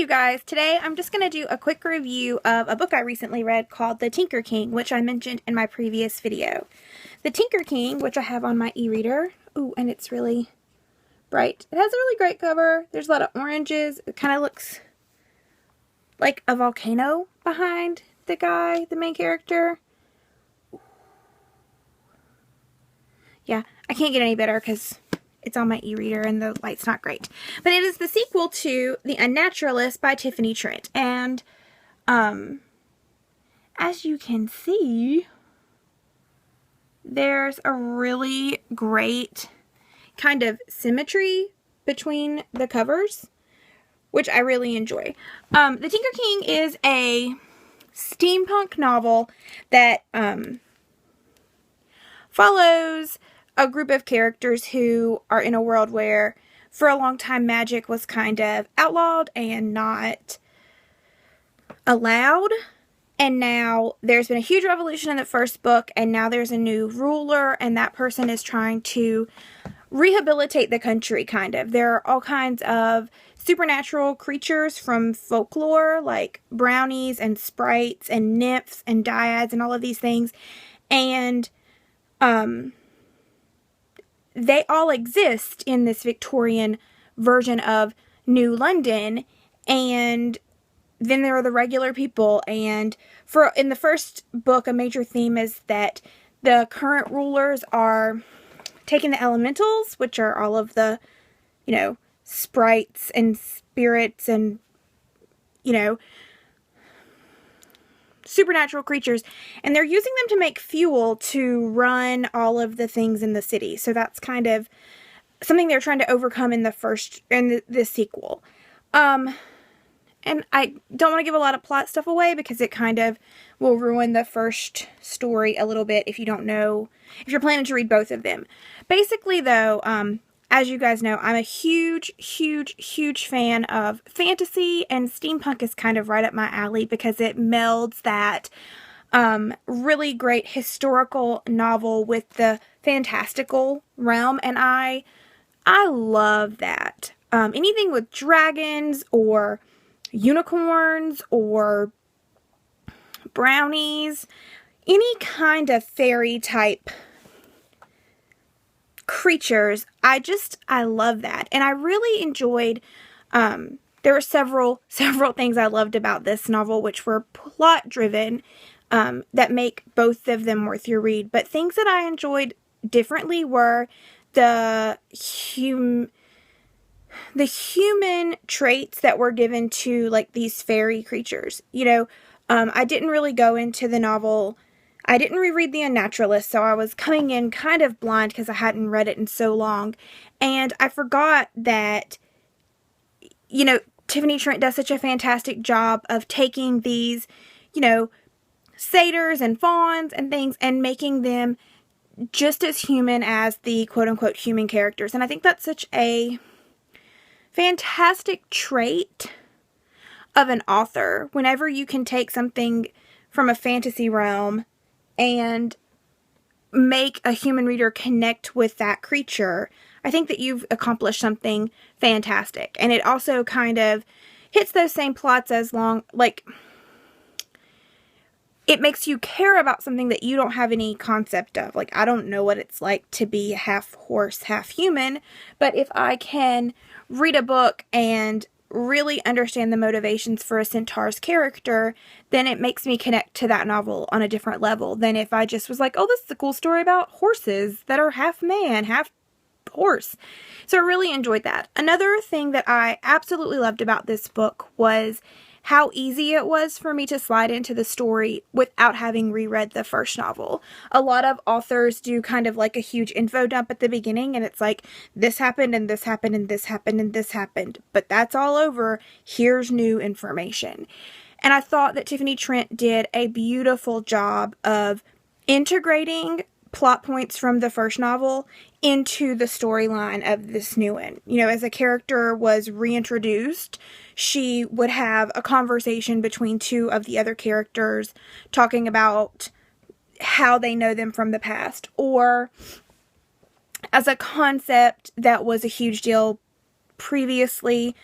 you guys, today I'm just going to do a quick review of a book I recently read called The Tinker King, which I mentioned in my previous video. The Tinker King, which I have on my e-reader, ooh, and it's really bright. It has a really great cover. There's a lot of oranges. It kind of looks like a volcano behind the guy, the main character. Yeah, I can't get any better because it's on my e-reader and the light's not great. But it is the sequel to The Unnaturalists by Tiffany Trent. And, as you can see, there's a really great kind of symmetry between the covers, which I really enjoy. The Tinker King is a steampunk novel that, follows a group of characters who are in a world where for a long time magic was kind of outlawed and not allowed. And now there's been a huge revolution in the first book, and now there's a new ruler, and that person is trying to rehabilitate the country, kind of. There are all kinds of supernatural creatures from folklore, like brownies and sprites and nymphs and dryads and all of these things. And they all exist in this Victorian version of New London, and then there are the regular people. And in the first book, a major theme is that the current rulers are taking the elementals, which are all of the, sprites and spirits and, supernatural creatures, and they're using them to make fuel to run all of the things in the city. So that's kind of something they're trying to overcome in the sequel. And I don't want to give a lot of plot stuff away because it kind of will ruin the first story a little bit if you don't know, if you're planning to read both of them. Basically, though, as you guys know, I'm a huge, huge, huge fan of fantasy, and steampunk is kind of right up my alley because it melds that really great historical novel with the fantastical realm, and I love that. Anything with dragons or unicorns or brownies, any kind of fairy type creatures, I love that. And I really enjoyed, there were several things I loved about this novel, which were plot driven, that make both of them worth your read. But things that I enjoyed differently were the human traits that were given to, like, these fairy creatures. I didn't really go into the novel. I didn't reread The Unnaturalists, so I was coming in kind of blind because I hadn't read it in so long. And I forgot that, Tiffany Trent does such a fantastic job of taking these, satyrs and fauns and things and making them just as human as the quote-unquote human characters. And I think that's such a fantastic trait of an author. Whenever you can take something from a fantasy realm and make a human reader connect with that creature, I think that you've accomplished something fantastic. And it also kind of hits those same plots it makes you care about something that you don't have any concept of. Like, I don't know what it's like to be half horse, half human, but if I can read a book and really understand the motivations for a centaur's character, then it makes me connect to that novel on a different level than if I just was like, oh, this is a cool story about horses that are half man, half horse. So I really enjoyed that. Another thing that I absolutely loved about this book was how easy it was for me to slide into the story without having reread the first novel. A lot of authors do kind of like a huge info dump at the beginning, and it's like, this happened, and this happened, and this happened, and this happened, but that's all over. Here's new information. And I thought that Tiffany Trent did a beautiful job of integrating plot points from the first novel into the storyline of this new one. As a character was reintroduced, she would have a conversation between two of the other characters talking about how they know them from the past. Or as a concept that was a huge deal previously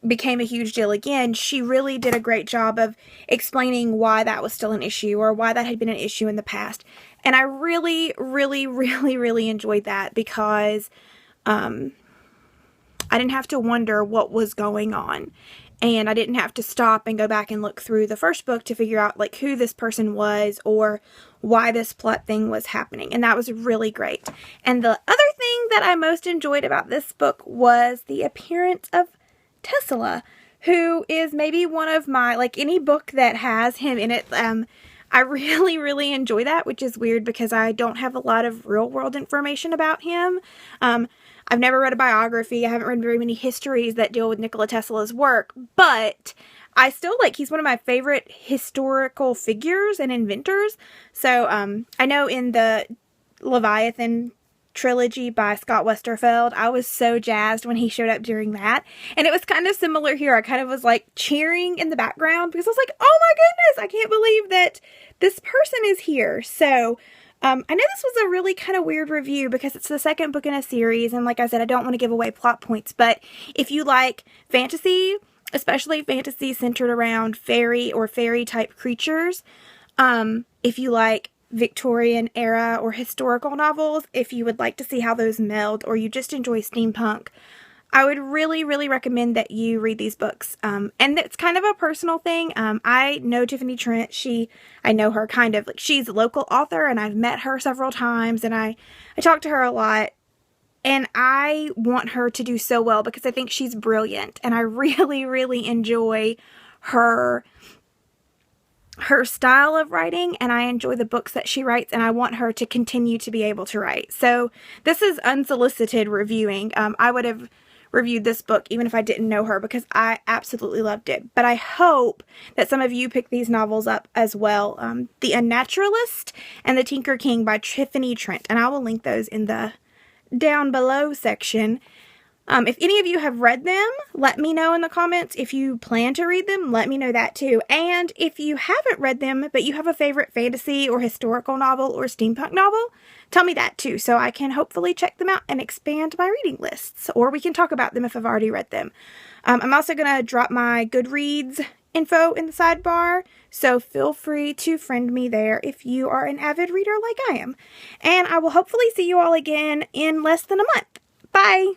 became a huge deal again, she really did a great job of explaining why that was still an issue or why that had been an issue in the past. And I really, really, really, really enjoyed that because I didn't have to wonder what was going on. And I didn't have to stop and go back and look through the first book to figure out like who this person was or why this plot thing was happening. And that was really great. And the other thing that I most enjoyed about this book was the appearance of Tesla, who is maybe one of my, like any book that has him in it, I really, really enjoy that, which is weird because I don't have a lot of real world information about him. I've never read a biography. I haven't read very many histories that deal with Nikola Tesla's work, but I still he's one of my favorite historical figures and inventors. So, I know in the Leviathan trilogy by Scott Westerfeld, I was so jazzed when he showed up during that. And it was kind of similar here. I kind of was like cheering in the background because I was like, oh my goodness, I can't believe that this person is here. So, I know this was a really kind of weird review because it's the second book in a series, and like I said, I don't want to give away plot points, but if you like fantasy, especially fantasy centered around fairy or fairy type creatures, if you like Victorian era or historical novels, if you would like to see how those meld, or you just enjoy steampunk, I would really, really recommend that you read these books. And it's kind of a personal thing. I know Tiffany Trent. I know her kind of, she's a local author, and I've met her several times, and I talk to her a lot, and I want her to do so well because I think she's brilliant, and I really, really enjoy her style of writing, and I enjoy the books that she writes, and I want her to continue to be able to write. So this is unsolicited reviewing. I would have reviewed this book even if I didn't know her because I absolutely loved it. But I hope that some of you pick these novels up as well. The Unnaturalist and The Tinker King by Tiffany Trent, and I will link those in the down below section. If any of you have read them, let me know in the comments. If you plan to read them, let me know that too. And if you haven't read them, but you have a favorite fantasy or historical novel or steampunk novel, tell me that too, so I can hopefully check them out and expand my reading lists, or we can talk about them if I've already read them. I'm also going to drop my Goodreads info in the sidebar, so feel free to friend me there if you are an avid reader like I am. And I will hopefully see you all again in less than a month. Bye!